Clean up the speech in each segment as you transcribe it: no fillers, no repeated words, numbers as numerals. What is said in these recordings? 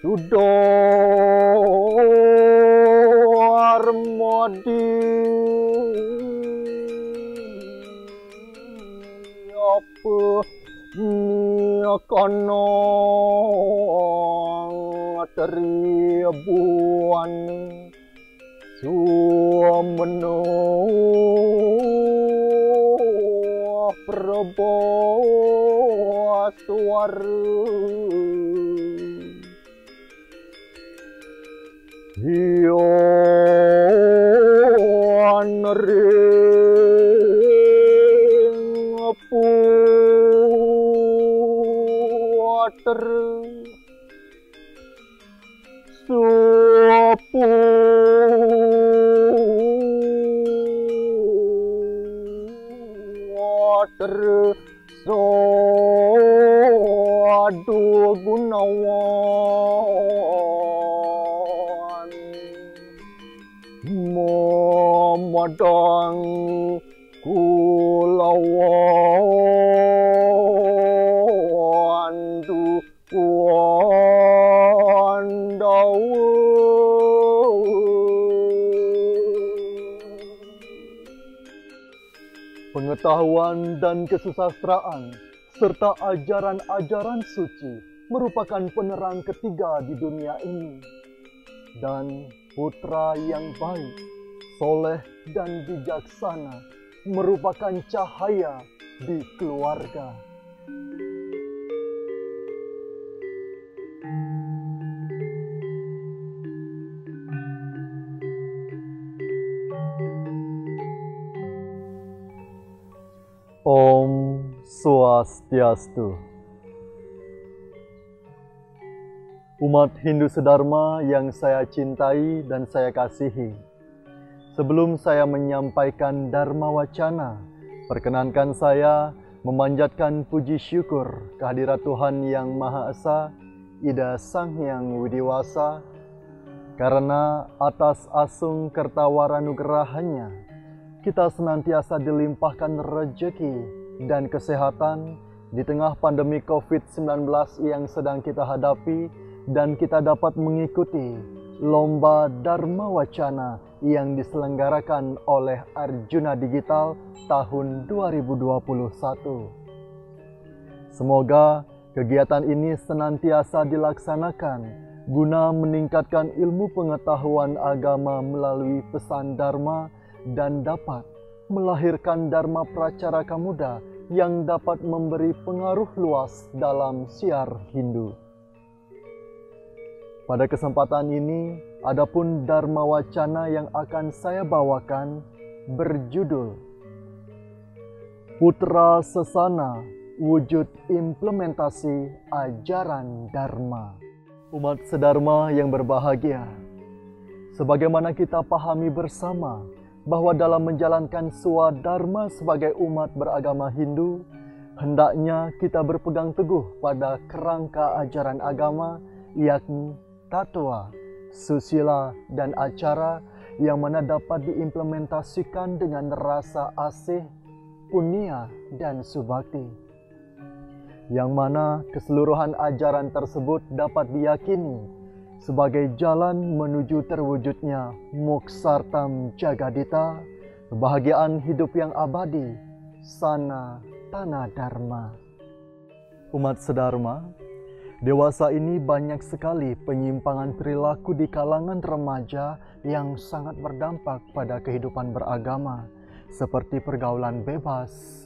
Sudarmadi apa kono teribuan suameno prabowo suara ring puter suapu water so adu gunawan momadang kulawan du pengetahuan dan kesusastraan serta ajaran-ajaran suci merupakan penerang ketiga di dunia ini. Dan putra yang baik, soleh dan bijaksana merupakan cahaya di keluarga. Om Swastiastu. Umat Hindu sedharma yang saya cintai dan saya kasihi, sebelum saya menyampaikan Dharma Wacana, perkenankan saya memanjatkan puji syukur kehadirat Tuhan Yang Maha Esa, Ida Sang Hyang Widiwasa, karena atas asung kertawaranugrahannya kita senantiasa dilimpahkan rejeki dan kesehatan di tengah pandemi COVID-19 yang sedang kita hadapi, dan kita dapat mengikuti lomba Dharma Wacana yang diselenggarakan oleh Arjuna Digital tahun 2021. Semoga kegiatan ini senantiasa dilaksanakan guna meningkatkan ilmu pengetahuan agama melalui pesan Dharma dan dapat melahirkan Dharma Pracaraka muda yang dapat memberi pengaruh luas dalam siar Hindu. Pada kesempatan ini, adapun Dharma Wacana yang akan saya bawakan berjudul Putra Sesana, Wujud Implementasi Ajaran Dharma. Umat sedharma yang berbahagia, sebagaimana kita pahami bersama bahwa dalam menjalankan swadharma sebagai umat beragama Hindu, hendaknya kita berpegang teguh pada kerangka ajaran agama, yakni tatwa, susila, dan acara yang mana dapat diimplementasikan dengan rasa asih, punya, dan subakti. Yang mana keseluruhan ajaran tersebut dapat diyakini sebagai jalan menuju terwujudnya Moksartam Jagadita, kebahagiaan hidup yang abadi, sana tanah dharma. Umat sedharma, dewasa ini banyak sekali penyimpangan perilaku di kalangan remaja yang sangat berdampak pada kehidupan beragama, seperti pergaulan bebas,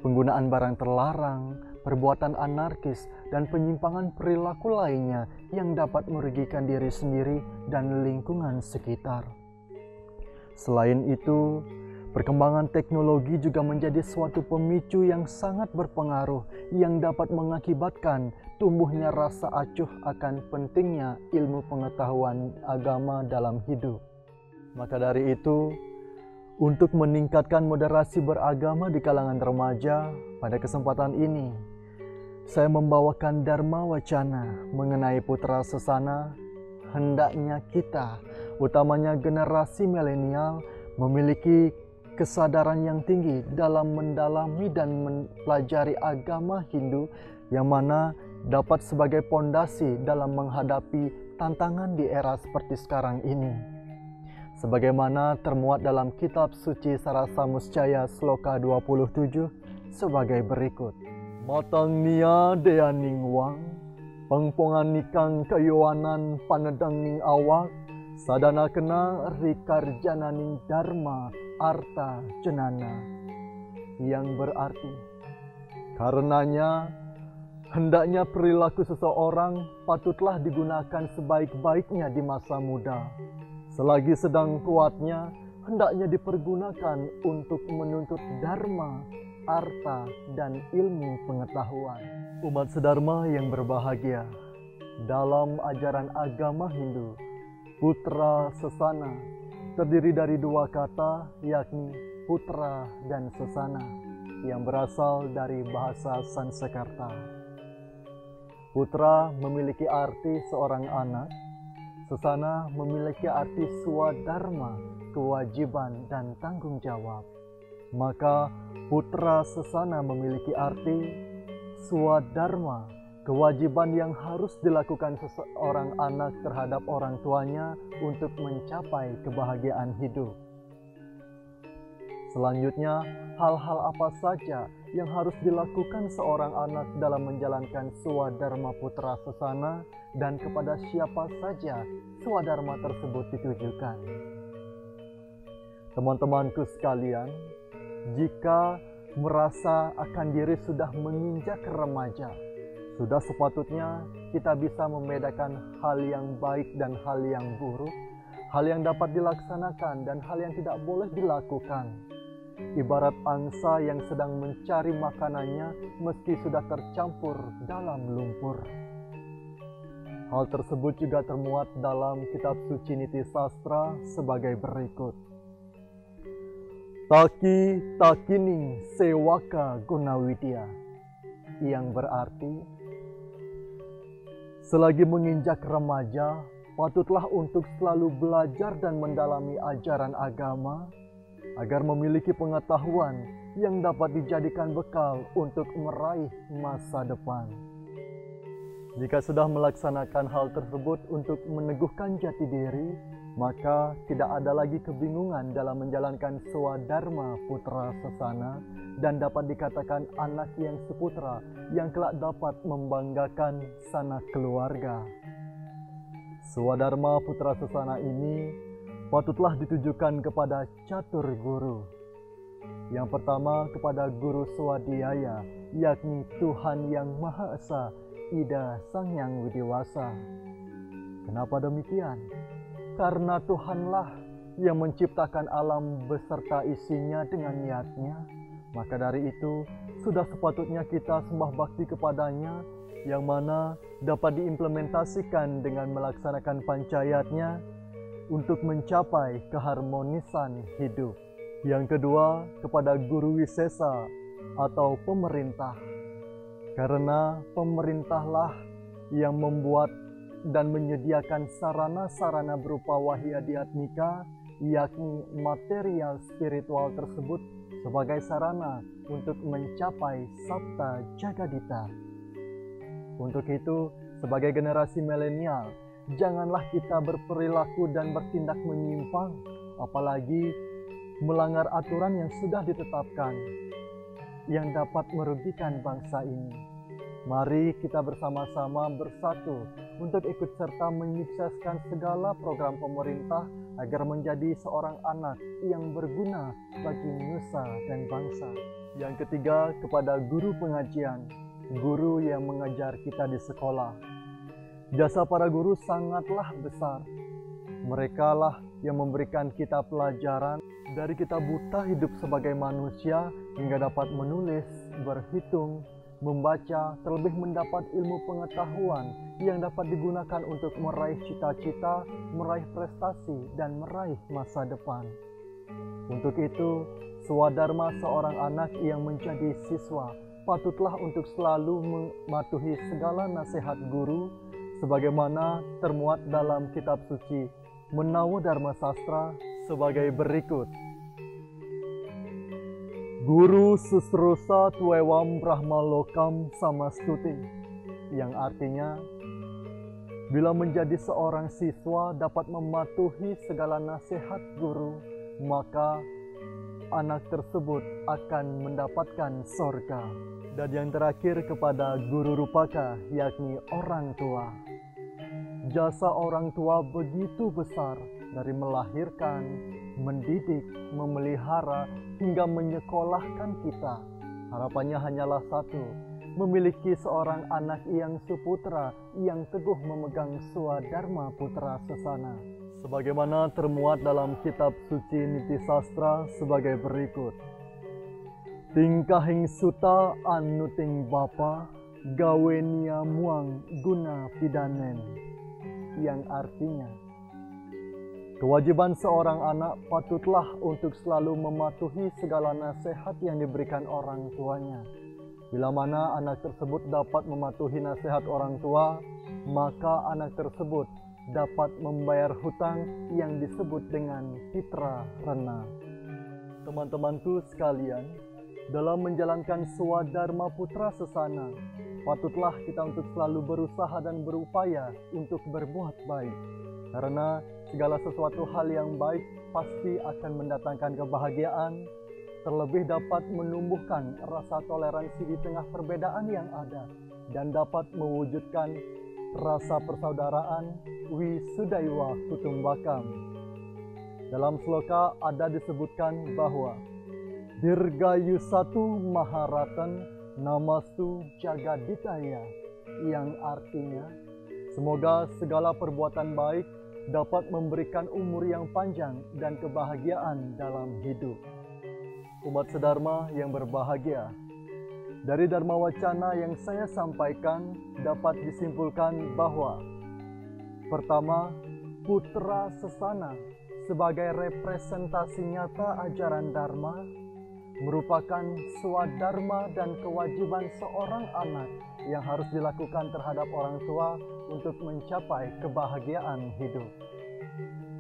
penggunaan barang terlarang, perbuatan anarkis, dan penyimpangan perilaku lainnya yang dapat merugikan diri sendiri dan lingkungan sekitar. Selain itu, perkembangan teknologi juga menjadi suatu pemicu yang sangat berpengaruh yang dapat mengakibatkan tumbuhnya rasa acuh akan pentingnya ilmu pengetahuan agama dalam hidup. Maka dari itu, untuk meningkatkan moderasi beragama di kalangan remaja, pada kesempatan ini, saya membawakan Dharma Wacana mengenai putra sesana. Hendaknya kita, utamanya generasi milenial, memiliki kesadaran yang tinggi dalam mendalami dan mempelajari agama Hindu, yang mana dapat sebagai pondasi dalam menghadapi tantangan di era seperti sekarang ini. Sebagaimana termuat dalam kitab suci Sarasa Muscaya Sloka 27 sebagai berikut. Matang nia deaning wang, pengpongan nikang kayoanan panedang ning awak, sadana kena rikarjananing dharma arta jenana. Yang berarti, karenanya hendaknya perilaku seseorang patutlah digunakan sebaik-baiknya di masa muda. Selagi sedang kuatnya, hendaknya dipergunakan untuk menuntut dharma, arta, dan ilmu pengetahuan. Umat sedharma yang berbahagia, dalam ajaran agama Hindu, putra sesana terdiri dari dua kata, yakni putra dan sesana, yang berasal dari bahasa Sanskerta. Putra memiliki arti seorang anak, sesana memiliki arti swadharma, kewajiban dan tanggung jawab. Maka putra sesana memiliki arti swadharma, kewajiban yang harus dilakukan seseorang anak terhadap orang tuanya untuk mencapai kebahagiaan hidup. Selanjutnya, hal-hal apa saja yang harus dilakukan seorang anak dalam menjalankan swadharma putra sesana dan kepada siapa saja swadharma tersebut ditujukan. Teman-temanku sekalian, jika merasa akan diri sudah menginjak remaja, sudah sepatutnya kita bisa membedakan hal yang baik dan hal yang buruk, hal yang dapat dilaksanakan dan hal yang tidak boleh dilakukan. Ibarat angsa yang sedang mencari makanannya meski sudah tercampur dalam lumpur. Hal tersebut juga termuat dalam kitab suci Niti Sastra sebagai berikut. Taki takini sewaka gunawidya, yang berarti selagi menginjak remaja, patutlah untuk selalu belajar dan mendalami ajaran agama agar memiliki pengetahuan yang dapat dijadikan bekal untuk meraih masa depan. Jika sudah melaksanakan hal tersebut untuk meneguhkan jati diri, maka tidak ada lagi kebingungan dalam menjalankan swadharma putra sesana dan dapat dikatakan anak yang seputra yang kelak dapat membanggakan sanak keluarga. Swadharma putra sesana ini patutlah ditujukan kepada catur guru. Yang pertama kepada guru swadhyaya, yakni Tuhan Yang Maha Esa, Ida Sang Hyang Widiwasa. Kenapa demikian? Karena Tuhanlah yang menciptakan alam beserta isinya dengan niatnya. Maka dari itu, sudah sepatutnya kita sembah bakti kepadanya, yang mana dapat diimplementasikan dengan melaksanakan pancayatnya untuk mencapai keharmonisan hidup. Yang kedua, kepada guru wisesa atau pemerintah. Karena pemerintahlah yang membuat dan menyediakan sarana-sarana berupa wahyadhyatmika, yakni material spiritual tersebut sebagai sarana untuk mencapai Sapta Jagadita. Untuk itu, sebagai generasi milenial, janganlah kita berperilaku dan bertindak menyimpang, apalagi melanggar aturan yang sudah ditetapkan, yang dapat merugikan bangsa ini. Mari kita bersama-sama bersatu untuk ikut serta menyukseskan segala program pemerintah agar menjadi seorang anak yang berguna bagi nusa dan bangsa. Yang ketiga, kepada guru pengajian, guru yang mengajar kita di sekolah. Jasa para guru sangatlah besar. Merekalah yang memberikan kita pelajaran dari kita buta hidup sebagai manusia hingga dapat menulis, berhitung, membaca, terlebih mendapat ilmu pengetahuan yang dapat digunakan untuk meraih cita-cita, meraih prestasi, dan meraih masa depan. Untuk itu, swadharma seorang anak yang menjadi siswa patutlah untuk selalu mematuhi segala nasihat guru sebagaimana termuat dalam kitab suci Menawa Dharma Sastra sebagai berikut. Guru susrusa tuewam brahmalokam samastuti. yang artinya bila menjadi seorang siswa dapat mematuhi segala nasihat guru, maka anak tersebut akan mendapatkan sorga. Dan yang terakhir kepada guru rupaka, yakni orang tua. Jasa orang tua begitu besar, dari melahirkan, mendidik, memelihara, hingga menyekolahkan kita. Harapannya hanyalah satu, memiliki seorang anak yang suputra yang teguh memegang swadharma putra sesana. Sebagaimana termuat dalam kitab suci Niti Sastra sebagai berikut. Tingkahing suta anuting bapa, gawenia muang guna pidanen. Yang artinya, kewajiban seorang anak patutlah untuk selalu mematuhi segala nasihat yang diberikan orang tuanya. Bila mana anak tersebut dapat mematuhi nasihat orang tua, maka anak tersebut dapat membayar hutang yang disebut dengan fitra rena. Teman-temanku sekalian, dalam menjalankan swadharma putra sesana, patutlah kita untuk selalu berusaha dan berupaya untuk berbuat baik. Karena segala sesuatu hal yang baik pasti akan mendatangkan kebahagiaan, terlebih dapat menumbuhkan rasa toleransi di tengah perbedaan yang ada, dan dapat mewujudkan rasa persaudaraan wisudaiwa kutumbakam. Dalam sloka ada disebutkan bahwa Dirgayu satu maharatan namastu jagaditaya, yang artinya semoga segala perbuatan baik dapat memberikan umur yang panjang dan kebahagiaan dalam hidup. Umat sedharma yang berbahagia, dari Dharma Wacana yang saya sampaikan dapat disimpulkan bahwa pertama, putra sesana sebagai representasi nyata ajaran Dharma merupakan swadharma dan kewajiban seorang anak yang harus dilakukan terhadap orang tua untuk mencapai kebahagiaan hidup.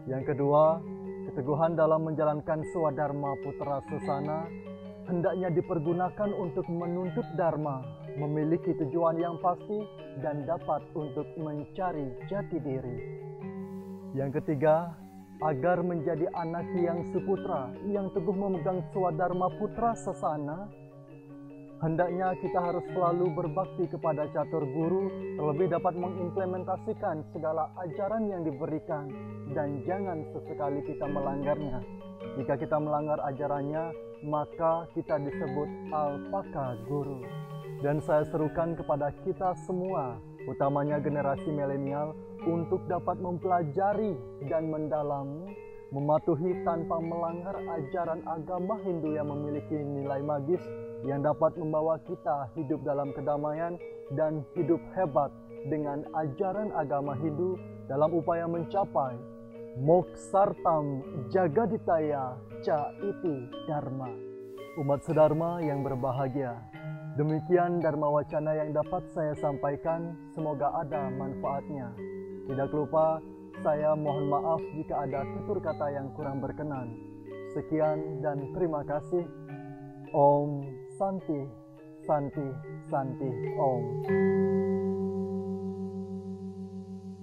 Yang kedua, keteguhan dalam menjalankan swadharma putra sesana hendaknya dipergunakan untuk menuntut dharma, memiliki tujuan yang pasti, dan dapat untuk mencari jati diri. Yang ketiga, agar menjadi anak yang suputra, yang teguh memegang swadharma putra sesana, hendaknya kita harus selalu berbakti kepada catur guru, terlebih dapat mengimplementasikan segala ajaran yang diberikan, dan jangan sesekali kita melanggarnya. Jika kita melanggar ajarannya, maka kita disebut alpaka guru. Dan saya serukan kepada kita semua, utamanya generasi milenial, untuk dapat mempelajari dan mendalami, mematuhi tanpa melanggar ajaran agama Hindu yang memiliki nilai magis yang dapat membawa kita hidup dalam kedamaian dan hidup hebat dengan ajaran agama Hindu dalam upaya mencapai moksartam jagaditaya ca iti dharma. Umat sedharma yang berbahagia, demikian Dharma Wacana yang dapat saya sampaikan, semoga ada manfaatnya. Tidak lupa, saya mohon maaf jika ada tutur kata yang kurang berkenan. Sekian dan terima kasih. Om Santi, Santi, Santi, Om.